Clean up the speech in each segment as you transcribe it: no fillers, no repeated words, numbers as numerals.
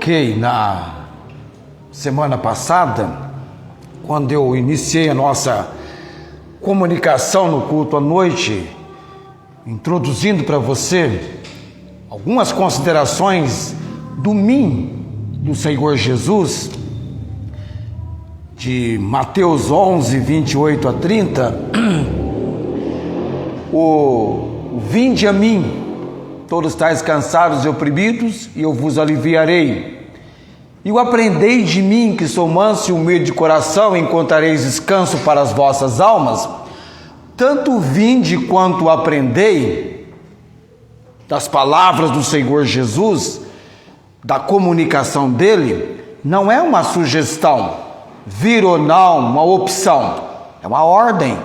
toquei na semana passada, quando eu iniciei a nossa comunicação no culto à noite, introduzindo para você algumas considerações do mim do Senhor Jesus, de Mateus 11, 28 a 30, vinde a mim, todos estáis cansados e oprimidos, e eu vos aliviarei. E o aprendei de mim, que sou manso e humilde de coração, e encontrareis descanso para as vossas almas. Tanto vinde quanto aprendei das palavras do Senhor Jesus, da comunicação dele, não é uma sugestão, vir ou não, uma opção, é uma ordem.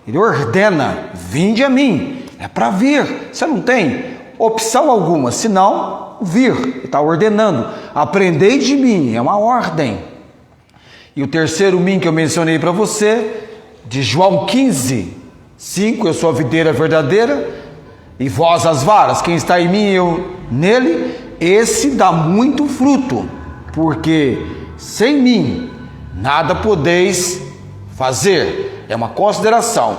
Ele ordena, vinde a mim, é para vir, você não tem opção alguma, senão vir, ele está ordenando, aprendei de mim, é uma ordem. E o terceiro mim que eu mencionei para você, de João 15, 5, eu sou a videira verdadeira, e vós as varas, quem está em mim e eu nele, esse dá muito fruto, porque sem mim nada podeis fazer. É uma consideração,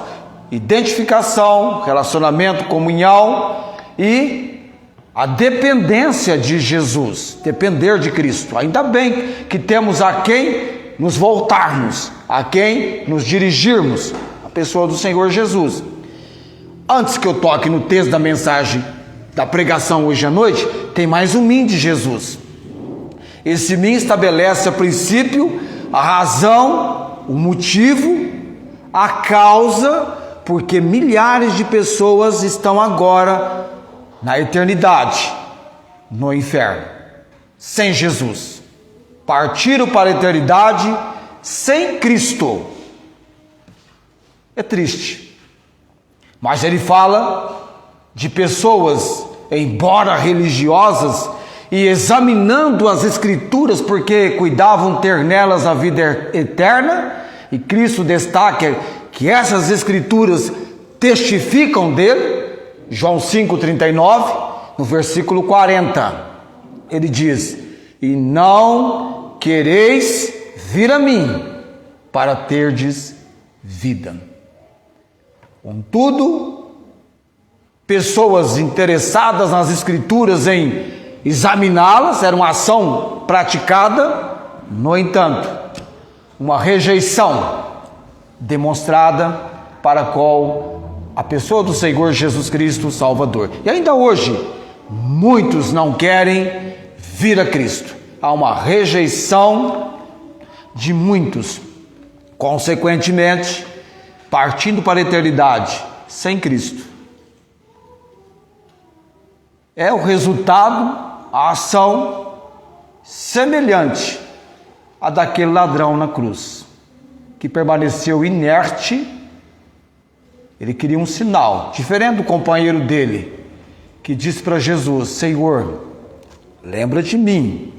identificação, relacionamento, comunhão e a dependência de Jesus, depender de Cristo. Ainda bem que temos a quem nos voltarmos, a quem nos dirigirmos, a pessoa do Senhor Jesus. Antes que eu toque no texto da mensagem da pregação hoje à noite, tem mais um mim de Jesus. Esse mim estabelece a princípio, a razão, o motivo, a causa, porque milhares de pessoas estão agora na eternidade, no inferno, sem Jesus. Partiram para a eternidade sem Cristo. É triste. Mas ele fala de pessoas, embora religiosas, e examinando as Escrituras, porque cuidavam ter nelas a vida eterna, e Cristo destaca que essas Escrituras testificam dele. João 5,39, no versículo 40, ele diz: e não quereis vir a mim, para terdes vida. Contudo, pessoas interessadas nas Escrituras em examiná-las, era uma ação praticada, no entanto, uma rejeição demonstrada para a qual a pessoa do Senhor Jesus Cristo, Salvador. E ainda hoje, muitos não querem vir a Cristo. Há uma rejeição de muitos, consequentemente, partindo para a eternidade sem Cristo. É o resultado, a ação semelhante à daquele ladrão na cruz, que permaneceu inerte. Ele queria um sinal, diferente do companheiro dele, que disse para Jesus: Senhor, lembra de mim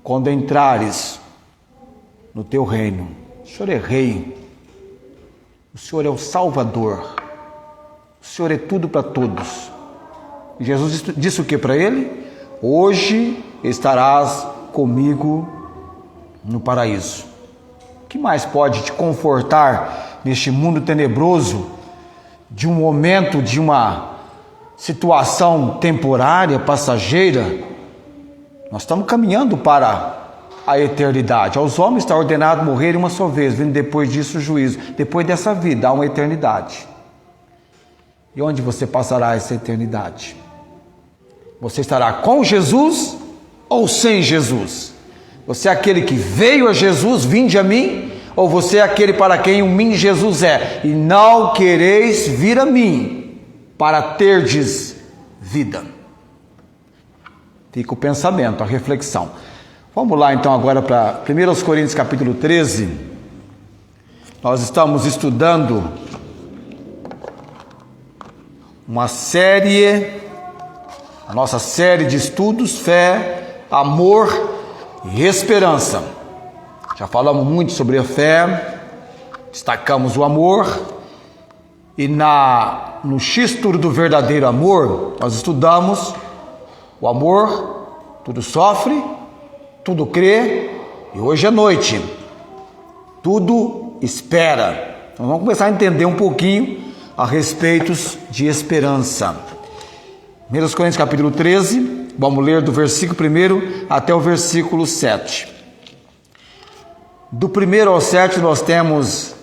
quando entrares no teu reino. O Senhor é rei, o Senhor é o Salvador, o Senhor é tudo para todos. E Jesus disse o que para ele? Hoje estarás comigo no paraíso. O que mais pode te confortar neste mundo tenebroso, de um momento, de uma situação temporária, passageira? Nós estamos caminhando para a eternidade. Aos homens está ordenado morrer uma só vez, vindo depois disso o juízo. Depois dessa vida há uma eternidade. E onde você passará essa eternidade? Você estará com Jesus ou sem Jesus? Você é aquele que veio a Jesus, vinde a mim, ou você é aquele para quem o mim Jesus é? E não quereis vir a mim, para terdes vida. Fica o pensamento, a reflexão. Vamos lá então agora para 1 Coríntios capítulo 13. Nós estamos estudando a nossa série de estudos, fé, amor e esperança. Já falamos muito sobre a fé, destacamos o amor, e no X-Tudo do verdadeiro amor, nós estudamos o amor, tudo sofre, tudo crê e hoje é noite. Tudo espera. Então vamos começar a entender um pouquinho a respeito de esperança. 1 Coríntios capítulo 13, vamos ler do versículo 1 até o versículo 7. Do 1 ao 7 nós temos,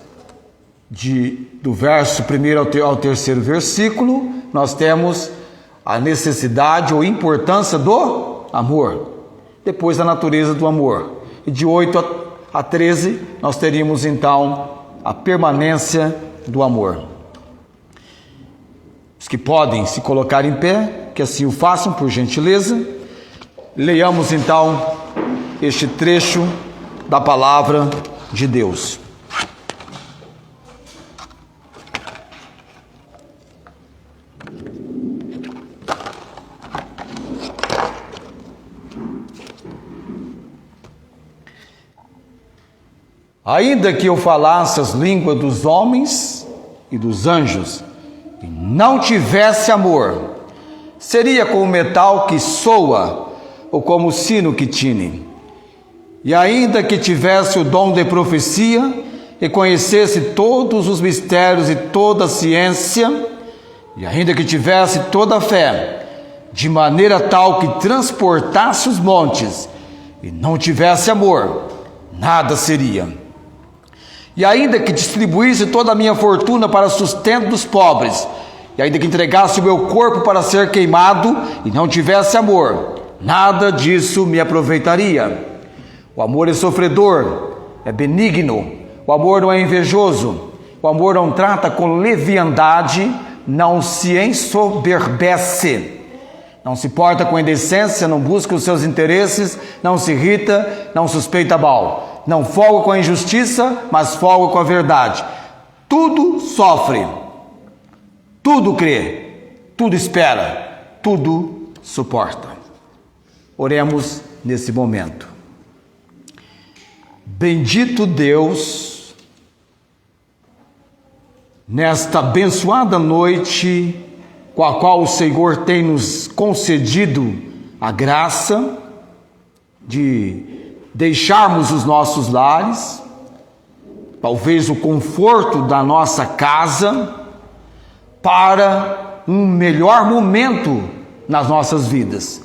do verso 1 ao terceiro versículo, nós temos a necessidade ou importância do amor. Depois a natureza do amor. E de 8 a 13 nós teríamos então a permanência do amor. Os que podem se colocar em pé, que assim o façam, por gentileza. Leiamos então este trecho da palavra de Deus. Ainda que eu falasse as línguas dos homens e dos anjos, e não tivesse amor, seria como metal que soa, ou como o sino que tine. E ainda que tivesse o dom de profecia, e conhecesse todos os mistérios e toda a ciência, e ainda que tivesse toda a fé, de maneira tal que transportasse os montes, e não tivesse amor, nada seria. E ainda que distribuísse toda a minha fortuna para sustento dos pobres, e ainda que entregasse o meu corpo para ser queimado, e não tivesse amor, nada disso me aproveitaria. O amor é sofredor, é benigno, o amor não é invejoso, o amor não trata com leviandade, não se ensoberbece, não se porta com indecência, não busca os seus interesses, não se irrita, não suspeita mal. Não folga com a injustiça, mas folga com a verdade. Tudo sofre, tudo crê, tudo espera, tudo suporta. Oremos nesse momento. Bendito Deus, nesta abençoada noite, com a qual o Senhor tem nos concedido a graça de deixarmos os nossos lares, talvez o conforto da nossa casa, para um melhor momento nas nossas vidas,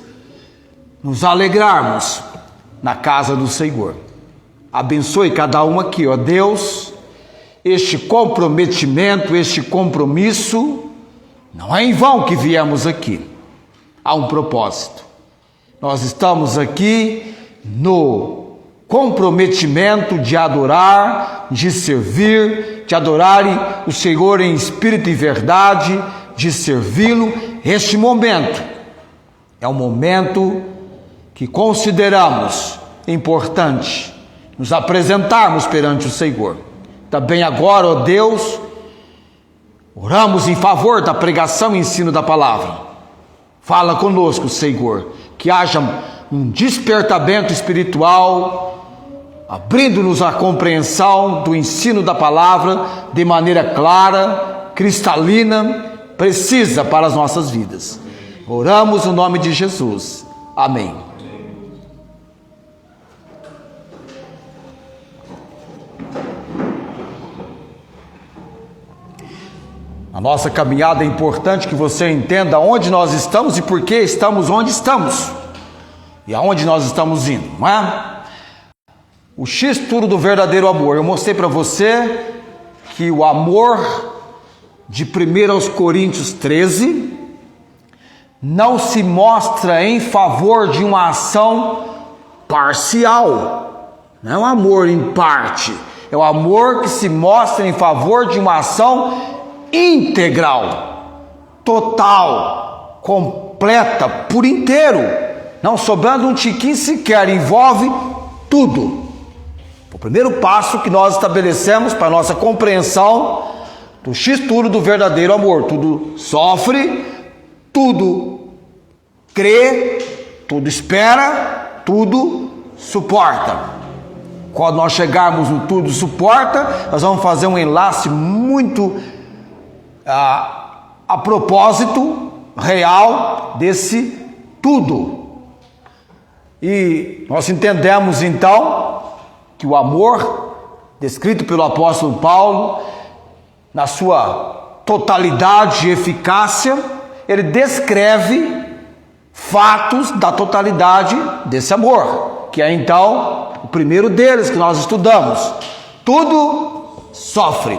nos alegrarmos na casa do Senhor. Abençoe cada um aqui, ó Deus, este comprometimento, este compromisso, não é em vão que viemos aqui, há um propósito. Nós estamos aqui no comprometimento de adorar, de servir, de adorar o Senhor em espírito e verdade, de servi-lo. Este momento é um momento que consideramos importante nos apresentarmos perante o Senhor. Também agora, ó Deus, oramos em favor da pregação e ensino da palavra. Fala conosco, Senhor, que haja um despertamento espiritual, abrindo-nos a compreensão do ensino da palavra de maneira clara, cristalina, precisa para as nossas vidas. Oramos no nome de Jesus. Amém. A nossa caminhada é importante que você entenda onde nós estamos e por que estamos onde estamos. E aonde nós estamos indo, não é? O X-Tudo do verdadeiro amor. Eu mostrei para você que o amor de 1 Coríntios 13 não se mostra em favor de uma ação parcial. Não é um amor em parte. É o amor que se mostra em favor de uma ação integral, total, completa, por inteiro. Não sobrando um tiquinho sequer, envolve tudo. O primeiro passo que nós estabelecemos para a nossa compreensão do X-Tudo do verdadeiro amor. Tudo sofre, tudo crê, tudo espera, tudo suporta. Quando nós chegarmos no tudo suporta, nós vamos fazer um enlace muito a propósito real desse tudo. E nós entendemos então que o amor, descrito pelo apóstolo Paulo, na sua totalidade e eficácia, ele descreve fatos da totalidade desse amor, que é então o primeiro deles que nós estudamos: tudo sofre.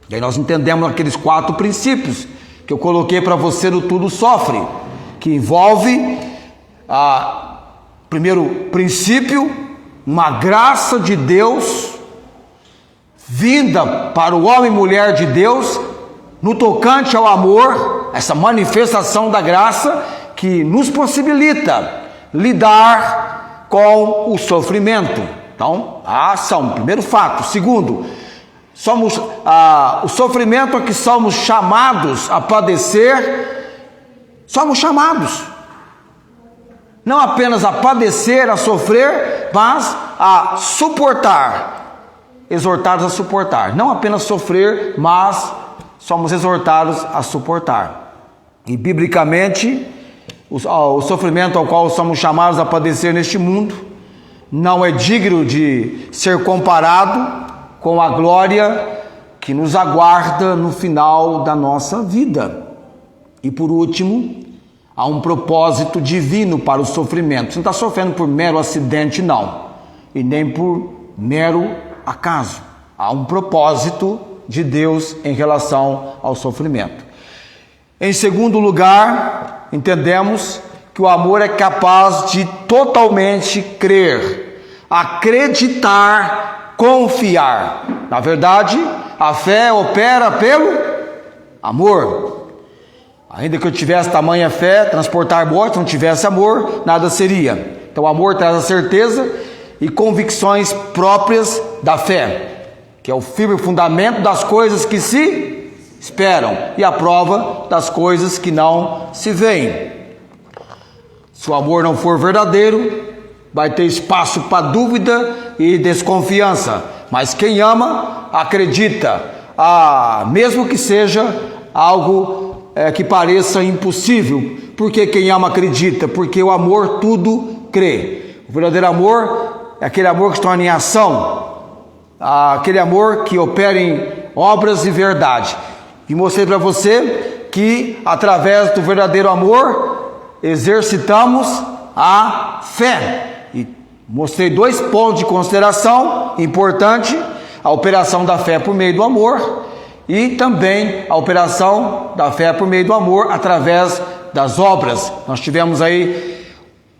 E aí nós entendemos aqueles 4 princípios que eu coloquei para você no Tudo Sofre, que envolve, primeiro princípio, uma graça de Deus vinda para o homem e mulher de Deus no tocante ao amor, essa manifestação da graça que nos possibilita lidar com o sofrimento. Então, a ação, primeiro fato. Segundo, o sofrimento a que somos chamados a padecer, somos chamados não apenas a padecer, a sofrer, mas a suportar, exortados a suportar. Não apenas sofrer, mas somos exortados a suportar. E biblicamente, o sofrimento ao qual somos chamados a padecer neste mundo não é digno de ser comparado com a glória que nos aguarda no final da nossa vida. E por último, há um propósito divino para o sofrimento. Você não está sofrendo por mero acidente, não, e nem por mero acaso. Há um propósito de Deus em relação ao sofrimento. Em segundo lugar, entendemos que o amor é capaz de totalmente crer, acreditar, confiar. Na verdade, a fé opera pelo amor. Ainda que eu tivesse tamanha fé, transportar morte, não tivesse amor, nada seria. Então o amor traz a certeza e convicções próprias da fé, que é o firme fundamento das coisas que se esperam e a prova das coisas que não se veem. Se o amor não for verdadeiro, vai ter espaço para dúvida e desconfiança. Mas quem ama, acredita, mesmo que seja algo que pareça impossível. Porque quem ama acredita, porque o amor tudo crê. O verdadeiro amor é aquele amor que se torna em ação, aquele amor que opera em obras e verdade. E mostrei para você que através do verdadeiro amor exercitamos a fé. E mostrei 2 pontos de consideração importante: a operação da fé por meio do amor e também a operação da fé por meio do amor através das obras. Nós tivemos aí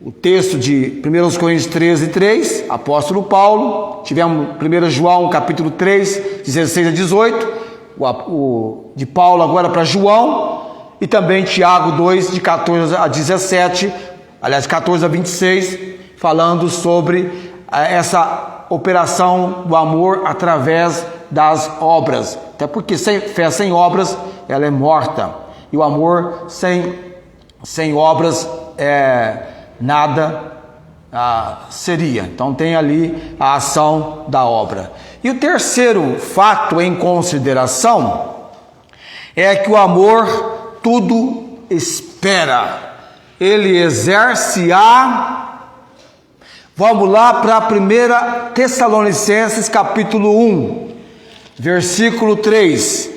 o texto de 1 Coríntios 13:3, apóstolo Paulo. Tivemos 1 João capítulo 3, 16 a 18, de Paulo agora para João. E também Tiago 2, de 14 a 17, aliás 14 a 26, falando sobre essa operação do amor através das obras. Até porque fé sem obras, ela é morta. E o amor sem obras nada seria. Então tem ali a ação da obra. E o terceiro fato em consideração é que o amor tudo espera. Ele exerce Vamos lá para 1 Tessalonicenses capítulo 1, versículo 3.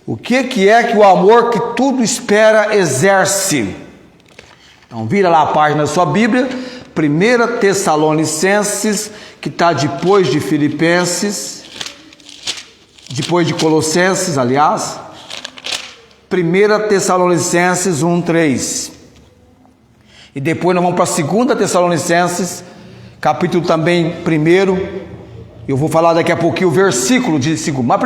O que é que o amor que tudo espera exerce? Então vira lá a página da sua Bíblia, 1 Tessalonicenses, que está depois de Filipenses, depois de Colossenses, aliás. 1 Tessalonicenses 1:3. E depois nós vamos para 2 Tessalonicenses, capítulo também 1. Eu vou falar daqui a pouquinho o versículo de 2. Mas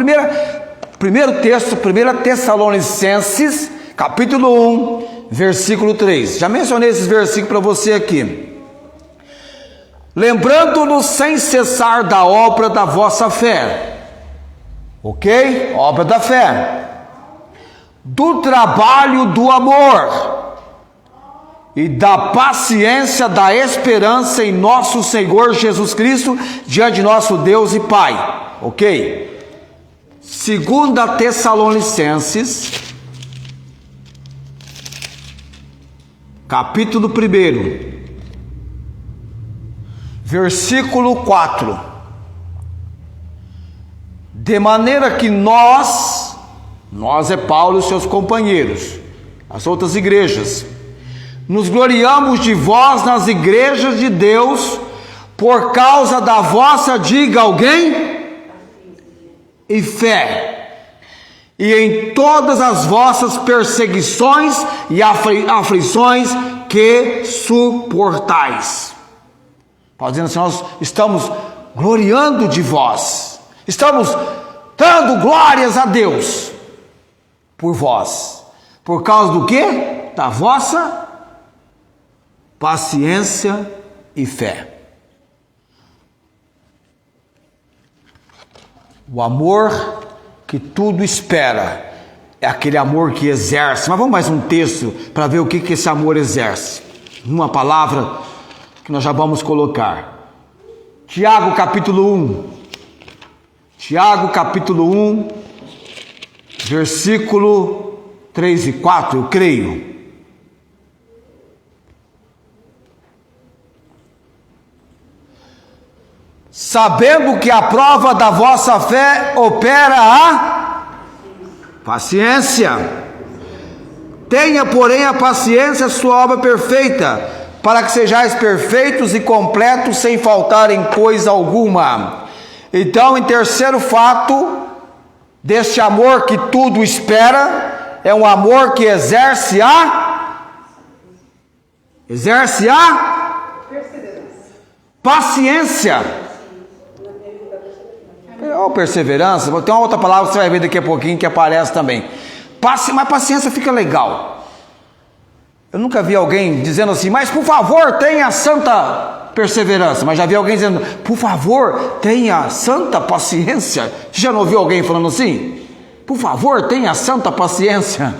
primeiro texto, 1 Tessalonicenses, capítulo 1, versículo 3. Já mencionei esses versículos para você aqui. Lembrando-nos sem cessar da obra da vossa fé. Ok? Obra da fé. Do trabalho do amor e da paciência da esperança em nosso Senhor Jesus Cristo diante de nosso Deus e Pai. Ok? 2 Tessalonicenses, capítulo 1, versículo 4. De maneira que nós é Paulo e seus companheiros, as outras igrejas, nos gloriamos de vós nas igrejas de Deus, por causa da vossa, diga alguém, e fé, e em todas as vossas perseguições e aflições que suportais. Paulo dizendo assim, nós estamos gloriando de vós, estamos dando glórias a Deus por vós, por causa do quê? Da vossa paciência e fé. O amor que tudo espera é aquele amor que exerce. Mas vamos mais um texto para ver o que esse amor exerce. Uma palavra que nós já vamos colocar. Tiago capítulo 1. Tiago capítulo 1, versículo 3 e 4, eu creio. Sabendo que a prova da vossa fé opera a paciência. Tenha, porém, a paciência sua obra perfeita, para que sejais perfeitos e completos, sem faltar em coisa alguma. Então, em terceiro fato, deste amor que tudo espera, é um amor que exerce a paciência. Ou perseverança, tem uma outra palavra que você vai ver daqui a pouquinho que aparece também. Mas paciência fica legal. Eu nunca vi alguém dizendo assim, mas por favor tenha santa perseverança. Mas já vi alguém dizendo, por favor tenha santa paciência. Você já não ouviu alguém falando assim? Por favor tenha santa paciência.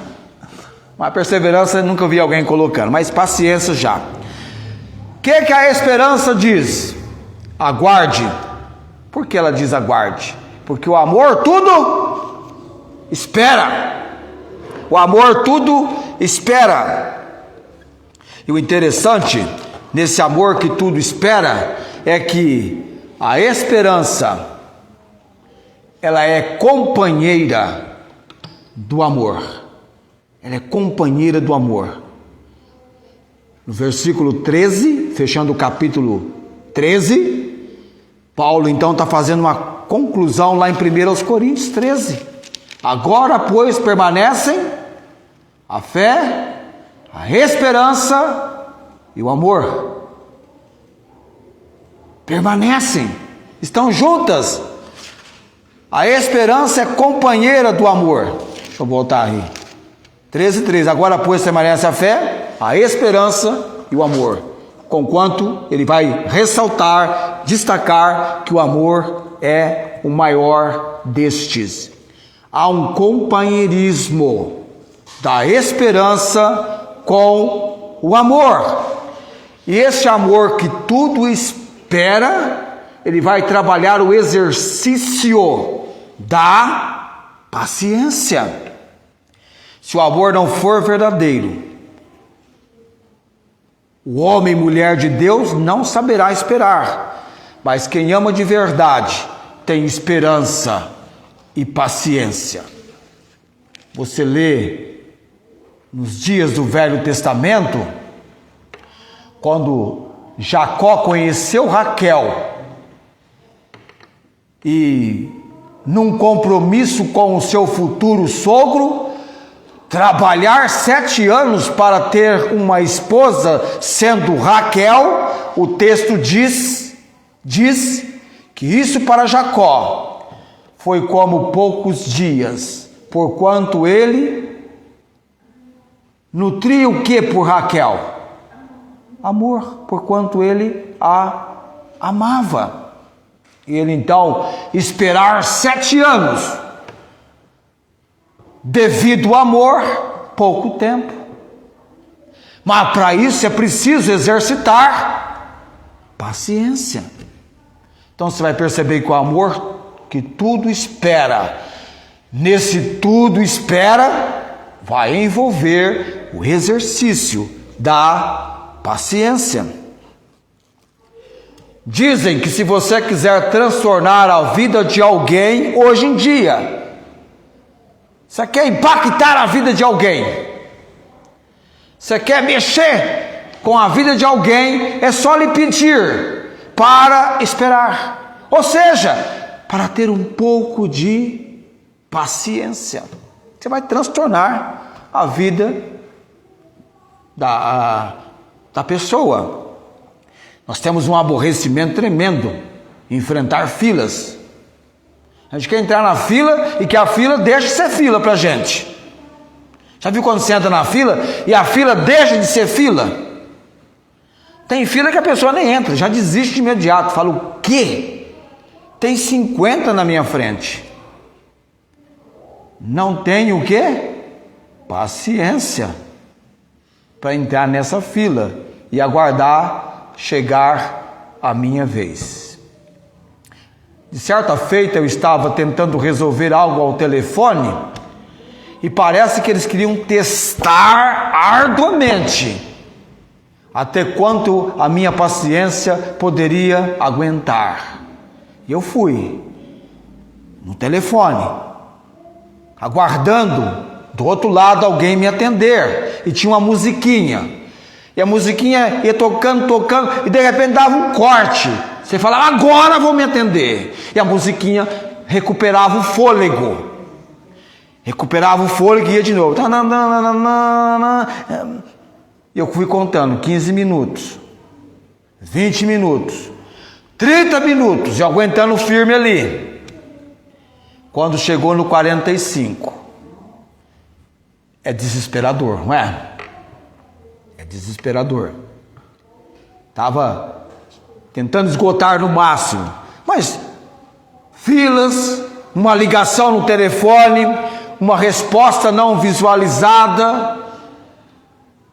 Mas perseverança eu nunca vi alguém colocando, mas paciência já. O que a esperança diz? Aguarde. Por que ela diz aguarde? Porque o amor tudo espera. O amor tudo espera. E o interessante nesse amor que tudo espera é que a esperança, ela é companheira do amor. Ela é companheira do amor. No versículo 13, fechando o capítulo 13, Paulo então está fazendo uma conclusão lá em 1 Coríntios 13. Agora, pois, permanecem a fé, a esperança e o amor. Permanecem, estão juntas. A esperança é companheira do amor. Deixa eu voltar aí. 13:3. Agora, pois, permanece a fé, a esperança e o amor. Conquanto ele vai ressaltar, destacar que o amor é o maior destes. Há um companheirismo da esperança com o amor. E esse amor que tudo espera, ele vai trabalhar o exercício da paciência. Se o amor não for verdadeiro, o homem e mulher de Deus não saberá esperar, mas quem ama de verdade tem esperança e paciência. Você lê nos dias do Velho Testamento, quando Jacó conheceu Raquel e num compromisso com o seu futuro sogro, trabalhar 7 anos para ter uma esposa, sendo Raquel, o texto diz que isso para Jacó foi como poucos dias, porquanto ele nutria o que por Raquel? Amor, porquanto ele a amava. E ele então esperar 7 anos, devido ao amor, pouco tempo. Mas para isso é preciso exercitar paciência. Então você vai perceber que o amor que tudo espera, nesse tudo espera, vai envolver o exercício da paciência. Dizem que se você quiser transtornar a vida de alguém hoje em dia, você quer impactar a vida de alguém, você quer mexer com a vida de alguém, é só lhe pedir para esperar. Ou seja, para ter um pouco de paciência. Você vai transtornar a vida da pessoa. Nós temos um aborrecimento tremendo em enfrentar filas. A gente quer entrar na fila e que a fila deixe de ser fila para a gente. Já viu quando você entra na fila e a fila deixa de ser fila? Tem fila que a pessoa nem entra, já desiste de imediato. Fala, o quê? Tem 50 na minha frente. Não tenho o quê? Paciência para entrar nessa fila e aguardar chegar a minha vez. De certa feita eu estava tentando resolver algo ao telefone e parece que eles queriam testar arduamente até quanto a minha paciência poderia aguentar. E eu fui no telefone, aguardando do outro lado alguém me atender, e tinha uma musiquinha. E a musiquinha ia tocando, e de repente dava um corte. Você falava, agora vou me atender. E a musiquinha recuperava o fôlego. E ia de novo. E eu fui contando 15 minutos, 20 minutos, 30 minutos, e aguentando firme ali. Quando chegou no 45, é desesperador, não é? É desesperador. Estava tentando esgotar no máximo, mas filas, uma ligação no telefone, uma resposta não visualizada,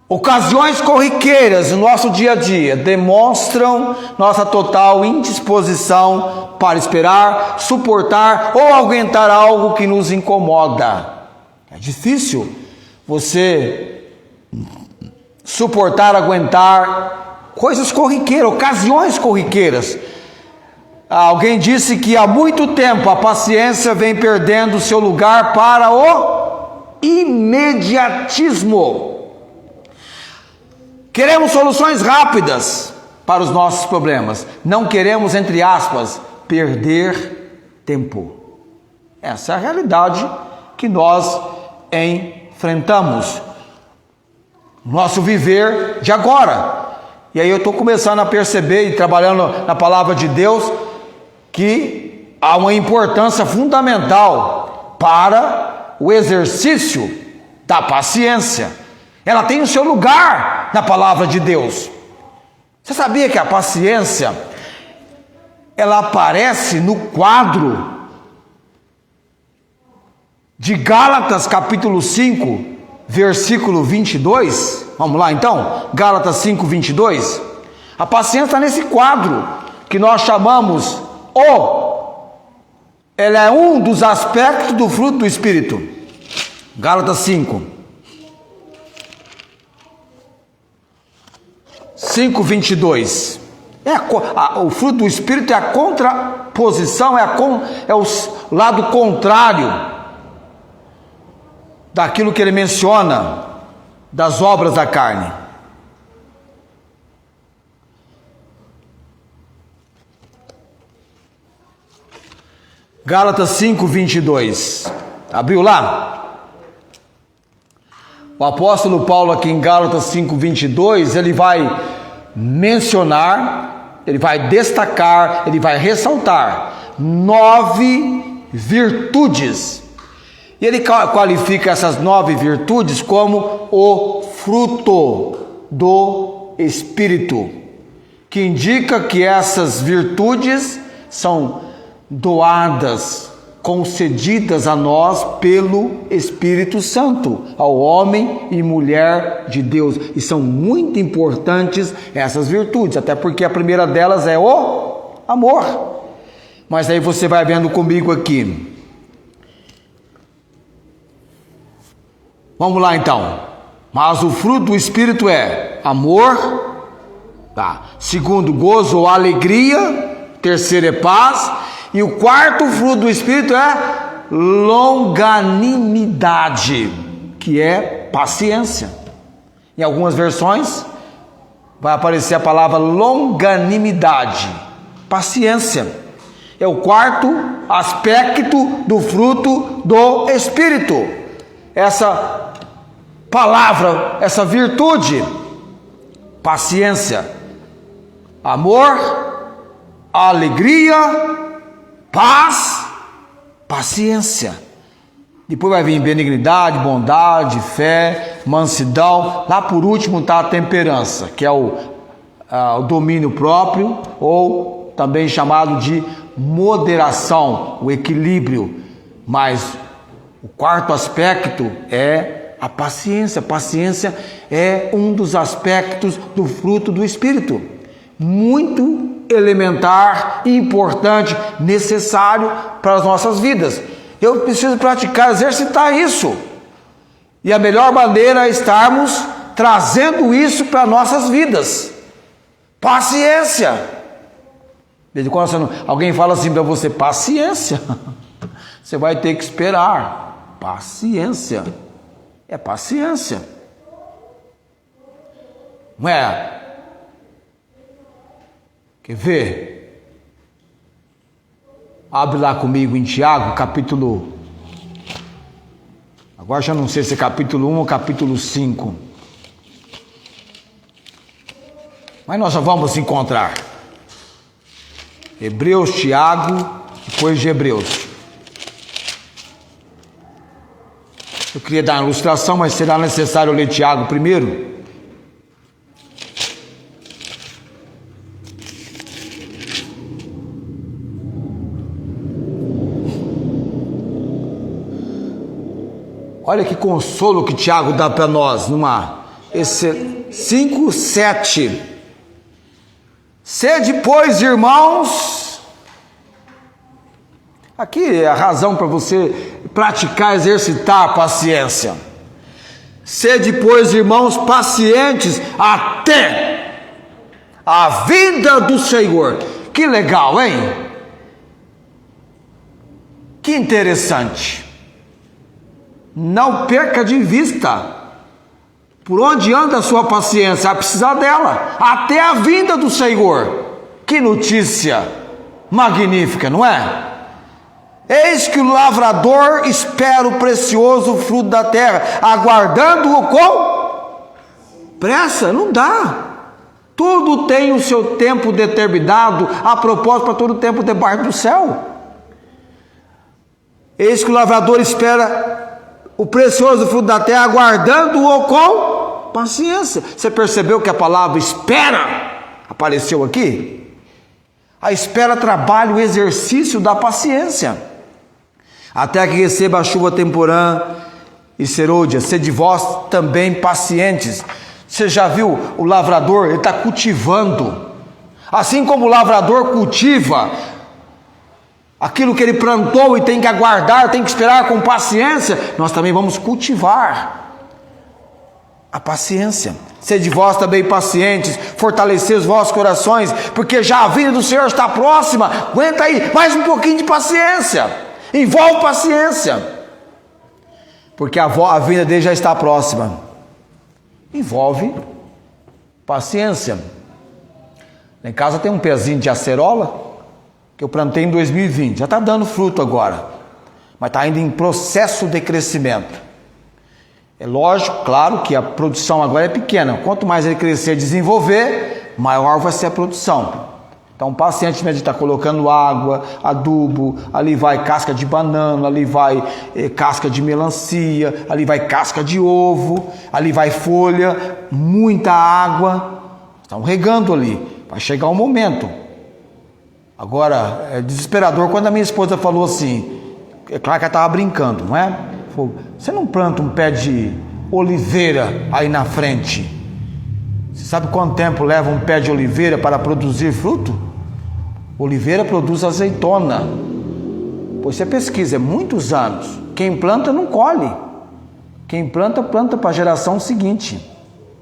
ocasiões corriqueiras no nosso dia a dia demonstram nossa total indisposição para esperar, suportar ou aguentar algo que nos incomoda. É difícil você suportar, aguentar coisas corriqueiras, ocasiões corriqueiras. Alguém disse que há muito tempo a paciência vem perdendo seu lugar para o imediatismo. Queremos soluções rápidas para os nossos problemas. Não queremos, entre aspas, perder tempo. Essa é a realidade que nós enfrentamos. Nosso viver de agora. E aí eu estou começando a perceber e trabalhando na palavra de Deus que há uma importância fundamental para o exercício da paciência. Ela tem o seu lugar na palavra de Deus. Você sabia que a paciência ela aparece no quadro de Gálatas capítulo 5, versículo 22? Vamos lá então, Gálatas 5, 22. A paciência está nesse quadro que nós chamamos ela é um dos aspectos do fruto do Espírito. Gálatas 5, 22. O fruto do Espírito é a contraposição, é o lado contrário daquilo que ele menciona das obras da carne. Gálatas 5, 22. Abriu lá? O apóstolo Paulo aqui em Gálatas 5, 22, ele vai mencionar, ele vai destacar, ele vai ressaltar 9 virtudes. E ele qualifica essas 9 virtudes como o fruto do Espírito, que indica que essas virtudes são doadas, concedidas a nós pelo Espírito Santo, ao homem e mulher de Deus. E são muito importantes essas virtudes, até porque a primeira delas é o amor. Mas aí você vai vendo comigo aqui. Vamos lá então. Mas o fruto do Espírito é amor. Tá. Segundo, gozo ou alegria. Terceiro é paz. E o quarto fruto do Espírito é longanimidade, que é paciência. Em algumas versões vai aparecer a palavra longanimidade, paciência. É o quarto aspecto do fruto do Espírito. Essa palavra, essa virtude, paciência, amor, alegria, paz, paciência. Depois vai vir benignidade, bondade, fé, mansidão. Lá por último está a temperança, que é o domínio próprio, ou também chamado de moderação, o equilíbrio. Mas o quarto aspecto é a paciência. A paciência é um dos aspectos do fruto do Espírito. Muito elementar, importante, necessário para as nossas vidas. Eu preciso praticar, exercitar isso. E a melhor maneira é estarmos trazendo isso para nossas vidas. Paciência. De vez em quando alguém fala assim para você, paciência. Você vai ter que esperar. Paciência. É paciência. Não é? Quer ver? Abre lá comigo em Tiago, capítulo... Agora já não sei se é capítulo 1 ou capítulo 5. Mas nós já vamos encontrar. Hebreus, Tiago, depois de Hebreus. Eu queria dar uma ilustração, mas será necessário ler Tiago primeiro? Olha que consolo que Tiago dá para nós, numa 5:7. Sede, pois, irmãos, aqui é a razão para você praticar, exercitar a paciência. Sede, pois, irmãos, pacientes até a vinda do Senhor. Que legal, hein? Que interessante. Não perca de vista por onde anda a sua paciência, vai precisar dela, até a vinda do Senhor. Que notícia magnífica, não é? Eis que o lavrador espera o precioso fruto da terra, aguardando-o com pressa. Não dá. Tudo tem o seu tempo determinado, a propósito, para todo tempo debaixo do céu. Eis que o lavrador espera o precioso fruto da terra, aguardando-o com paciência. Você percebeu que a palavra espera apareceu aqui? A espera trabalha o exercício da paciência. Até que receba a chuva temporã e serôdia. Sede vós também pacientes. Você já viu o lavrador? Ele está cultivando. Assim como o lavrador cultiva aquilo que ele plantou e tem que aguardar, tem que esperar com paciência, nós também vamos cultivar a paciência. Sede vós também pacientes, fortalecei os vossos corações, porque já a vinda do Senhor está próxima. Aguenta aí, mais um pouquinho de paciência, envolve paciência, porque a vinda dele já está próxima. Envolve paciência. Lá em casa tem um pezinho de acerola que eu plantei em 2020, já está dando fruto agora, mas está ainda em processo de crescimento. É lógico, claro, que a produção agora é pequena. Quanto mais ele crescer e desenvolver, maior vai ser a produção. Então, pacientemente está colocando água, adubo, ali vai casca de banana, ali vai casca de melancia, ali vai casca de ovo, ali vai folha, muita água. Estão regando ali, vai chegar um momento. Agora, é desesperador quando a minha esposa falou assim, é claro que ela estava brincando, não é? Falou, você não planta um pé de oliveira aí na frente? Você sabe quanto tempo leva um pé de oliveira para produzir fruto? Oliveira produz azeitona. Pois você pesquisa, é muitos anos. Quem planta não colhe. Quem planta, planta para a geração seguinte.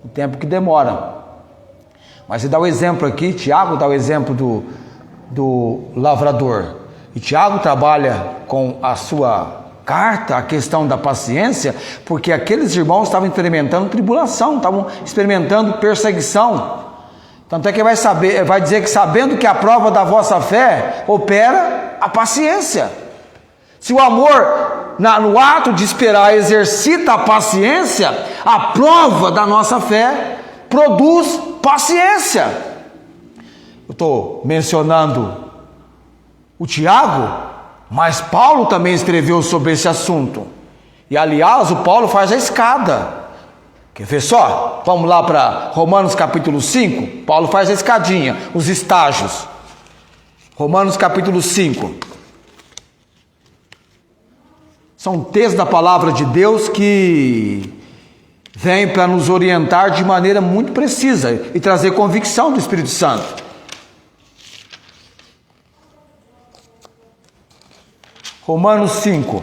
O tempo que demora. Mas ele dá o exemplo aqui, Tiago dá o exemplo do lavrador. E Tiago trabalha com a sua carta a questão da paciência, porque aqueles irmãos estavam experimentando tribulação, estavam experimentando perseguição. Tanto é que vai dizer que sabendo que a prova da vossa fé opera a paciência. Se o amor no ato de esperar exercita a paciência, a prova da nossa fé produz paciência. Eu estou mencionando o Tiago, mas Paulo também escreveu sobre esse assunto. E aliás, o Paulo faz a escada. Quer ver só? Vamos lá para Romanos capítulo 5. Paulo faz a escadinha, os estágios. Romanos capítulo 5. São textos da palavra de Deus que vêm para nos orientar de maneira muito precisa e trazer convicção do Espírito Santo. Romanos 5.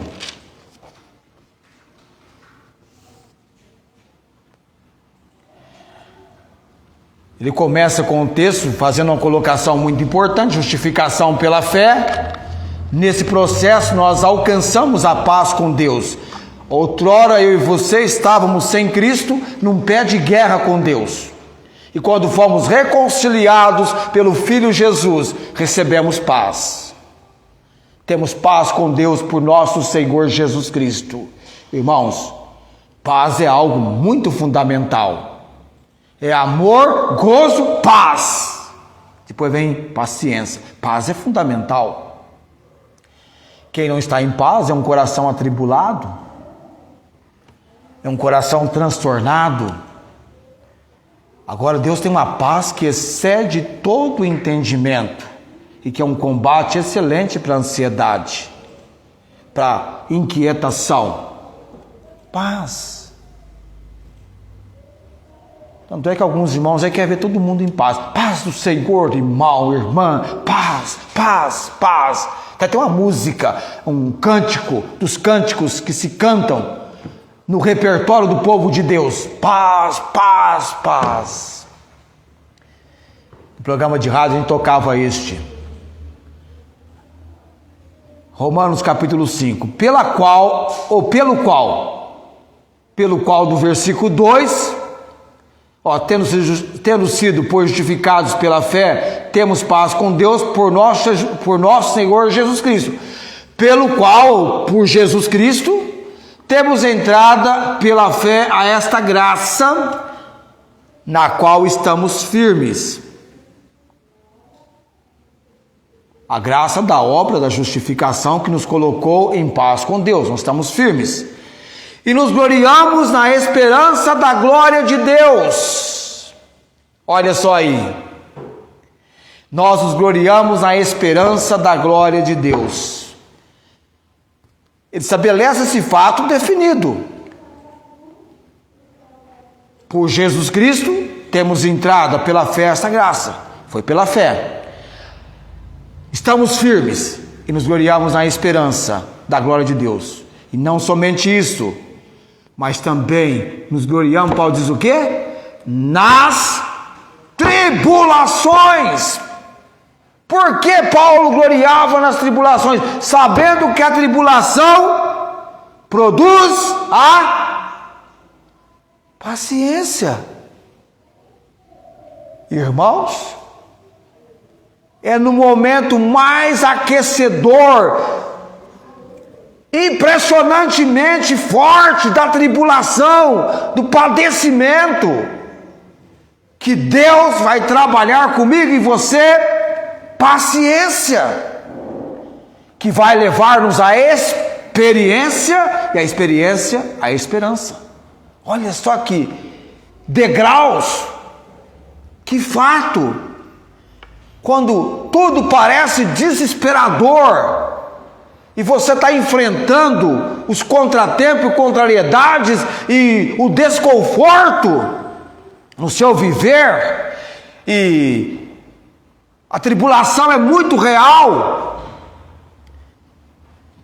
Ele começa com o texto fazendo uma colocação muito importante, justificação pela fé. Nesse processo nós alcançamos a paz com Deus. Outrora eu e você estávamos sem Cristo, num pé de guerra com Deus. E quando fomos reconciliados pelo Filho Jesus, recebemos paz. Temos paz com Deus por nosso Senhor Jesus Cristo. Irmãos, paz é algo muito fundamental. É amor, gozo, paz. Depois vem paciência. Paz é fundamental. Quem não está em paz é um coração atribulado, é um coração transtornado. Agora Deus tem uma paz que excede todo o entendimento e que é um combate excelente para a ansiedade, para a inquietação. Paz. Tanto é que alguns irmãos aí querem ver todo mundo em paz. Paz do Senhor, irmão, irmã. Paz, paz, paz. Tem uma música, um cântico dos cânticos que se cantam no repertório do povo de Deus. Paz, paz, paz. No programa de rádio a gente tocava este. Romanos capítulo 5. Pelo qual do versículo 2... tendo sido justificados pela fé, temos paz com Deus por nosso Senhor Jesus Cristo, pelo qual, por Jesus Cristo, temos entrada pela fé a esta graça, na qual estamos firmes. A graça da obra da justificação que nos colocou em paz com Deus, nós estamos firmes. E nos gloriamos na esperança da glória de Deus. Olha só aí. Nós nos gloriamos na esperança da glória de Deus. Ele estabelece esse fato definido. Por Jesus Cristo, temos entrada pela fé a esta graça. Foi pela fé. Estamos firmes e nos gloriamos na esperança da glória de Deus. E não somente isso, mas também nos gloriamos, Paulo diz o quê? Nas tribulações. Por que Paulo gloriava nas tribulações? Sabendo que a tribulação produz a paciência. Irmãos, é no momento mais aquecedor, impressionantemente forte da tribulação, do padecimento, que Deus vai trabalhar comigo e você paciência, que vai levar-nos à experiência, e a experiência à esperança. Olha só que degraus, que fato, quando tudo parece desesperador, e você está enfrentando os contratempos, contrariedades e o desconforto no seu viver, e a tribulação é muito real.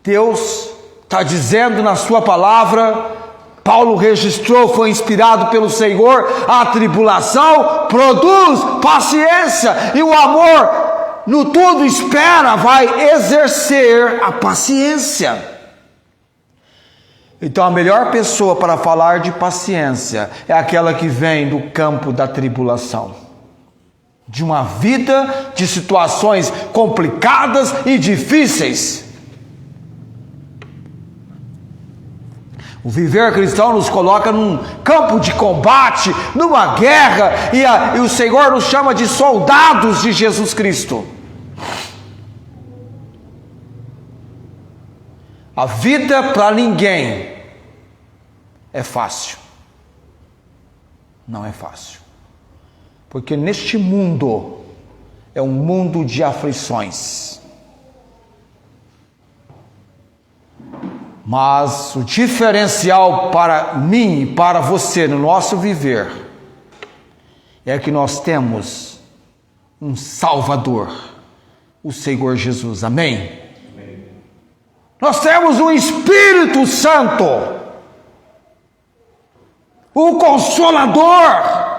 Deus está dizendo na sua palavra Paulo registrou, foi inspirado pelo Senhor, a tribulação produz paciência, e o amor no tudo espera, vai exercer a paciência. Então a melhor pessoa para falar de paciência é aquela que vem do campo da tribulação, de uma vida de situações complicadas e difíceis. O viver cristão nos coloca num campo de combate, numa guerra, e o Senhor nos chama de soldados de Jesus Cristo. A vida para ninguém é fácil. Não é fácil. Porque neste mundo é um mundo de aflições. Mas o diferencial para mim e para você no nosso viver é que nós temos um Salvador, o Senhor Jesus. Amém? Amém. Nós temos um Espírito Santo, o Consolador.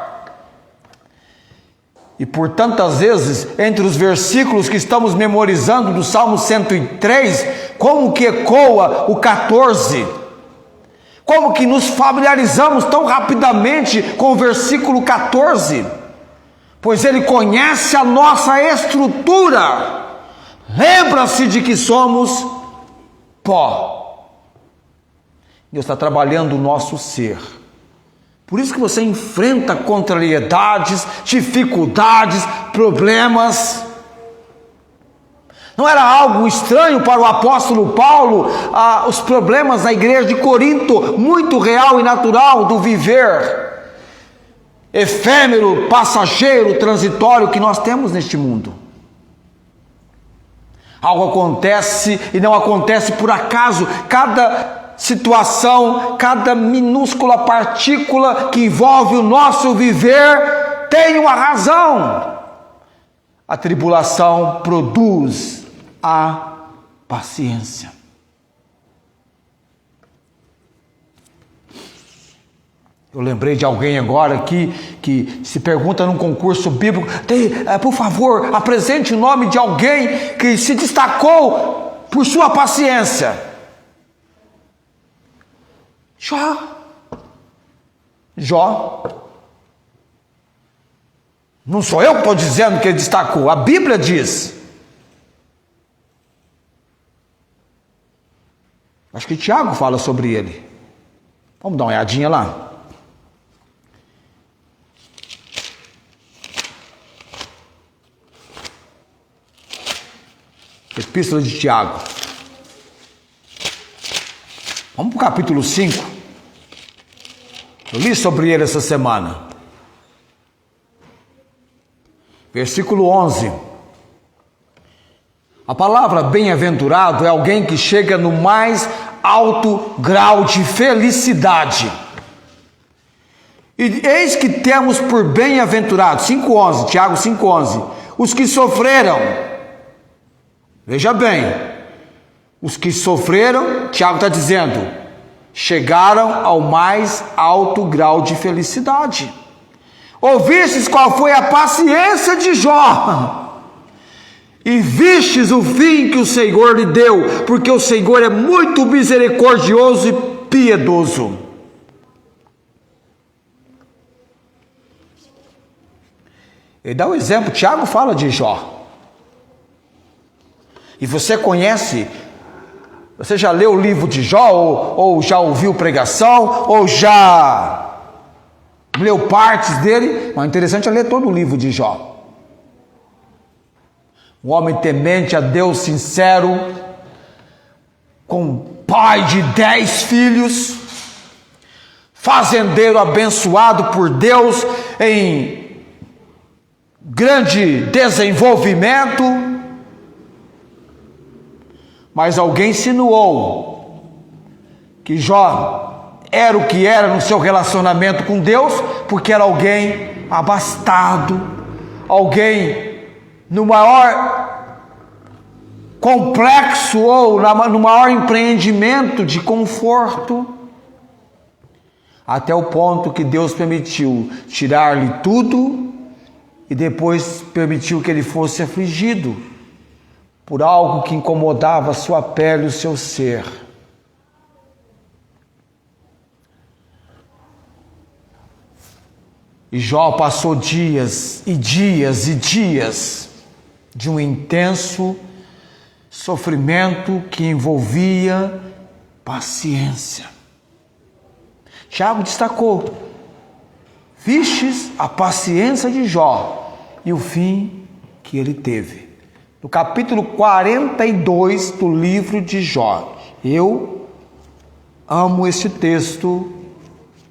E por tantas vezes, entre os versículos que estamos memorizando do Salmo 103, como que ecoa o 14? Como que nos familiarizamos tão rapidamente com o versículo 14? Pois Ele conhece a nossa estrutura. Lembra-se de que somos pó. Deus está trabalhando o nosso ser. Por isso que você enfrenta contrariedades, dificuldades, problemas. Não era algo estranho para o apóstolo Paulo, os problemas na igreja de Corinto, muito real e natural do viver efêmero, passageiro, transitório que nós temos neste mundo. Algo acontece e não acontece por acaso. Cada situação, cada minúscula partícula que envolve o nosso viver tem uma razão. A tribulação produz a paciência. Eu lembrei de alguém agora aqui que se pergunta num concurso bíblico, por favor, apresente o nome de alguém que se destacou por sua paciência. Jó. Não sou eu que estou dizendo que ele destacou, a Bíblia diz. Acho que Tiago fala sobre ele. Vamos dar uma olhadinha lá. Epístola de Tiago. Vamos para o capítulo 5. Eu li sobre ele essa semana. Versículo 11. A palavra bem-aventurado é alguém que chega no mais alto grau de felicidade. E eis que temos por bem-aventurados, 5:11, Tiago 5:11, os que sofreram. Veja bem, os que sofreram, Tiago está dizendo, chegaram ao mais alto grau de felicidade. Ouvistes qual foi a paciência de Jó, e vistes o fim que o Senhor lhe deu, porque o Senhor é muito misericordioso e piedoso. Ele dá um exemplo, Tiago fala de Jó. E você conhece, você já leu o livro de Jó, ou já ouviu pregação, ou já leu partes dele, mas o interessante é ler todo o livro de Jó. Um homem temente a Deus, sincero, com pai de 10 filhos, fazendeiro abençoado por Deus, em grande desenvolvimento. Mas alguém insinuou que Jó era o que era no seu relacionamento com Deus, porque era alguém abastado, alguém no maior complexo ou no maior empreendimento de conforto. até o ponto que Deus permitiu tirar-lhe tudo e depois permitiu que ele fosse afligido por algo que incomodava a sua pele e o seu ser. E Jó passou dias e dias e dias de um intenso sofrimento que envolvia paciência. Tiago destacou: vistes a paciência de Jó e o fim que ele teve. No capítulo 42 do livro de Jó. Eu amo este texto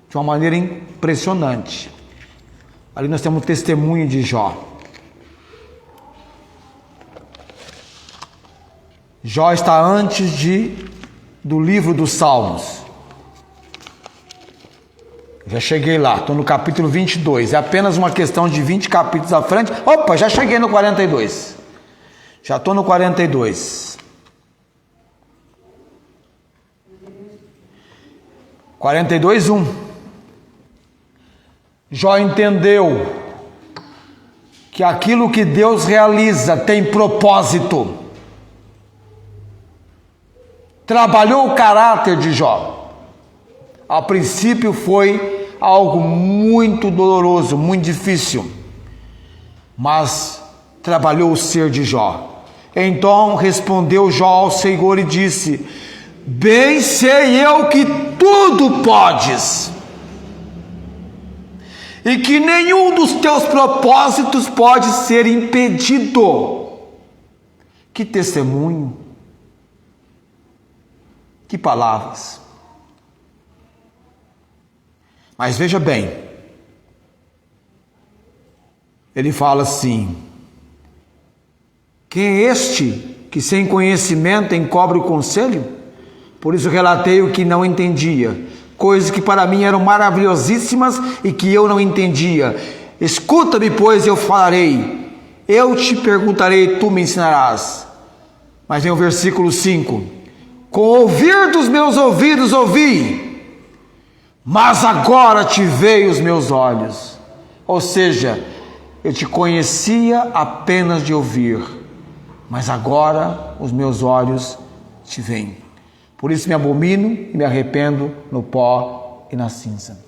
de uma maneira impressionante. Ali nós temos o testemunho de Jó. Jó está antes do livro dos Salmos. Já cheguei lá, estou no capítulo 22. É apenas uma questão de 20 capítulos à frente. Opa, já cheguei no 42. Já estou no 42. 42:1. Jó entendeu que aquilo que Deus realiza tem propósito. Trabalhou o caráter de Jó. A princípio foi algo muito doloroso, muito difícil, mas trabalhou o ser de Jó. Então respondeu Jó ao Senhor e disse: bem sei eu que tudo podes, e que nenhum dos teus propósitos pode ser impedido. Que testemunho, que palavras. Mas veja bem, ele fala assim: quem é este que sem conhecimento encobre o conselho? Por isso relatei o que não entendia, coisas que para mim eram maravilhosíssimas e que eu não entendia. Escuta-me, pois eu falarei, eu te perguntarei, tu me ensinarás. Mas vem o versículo 5: com o ouvir dos meus ouvidos ouvi, mas agora te veio os meus olhos. Ou seja, eu te conhecia apenas de ouvir, mas agora os meus olhos te veem. Por isso me abomino e me arrependo no pó e na cinza.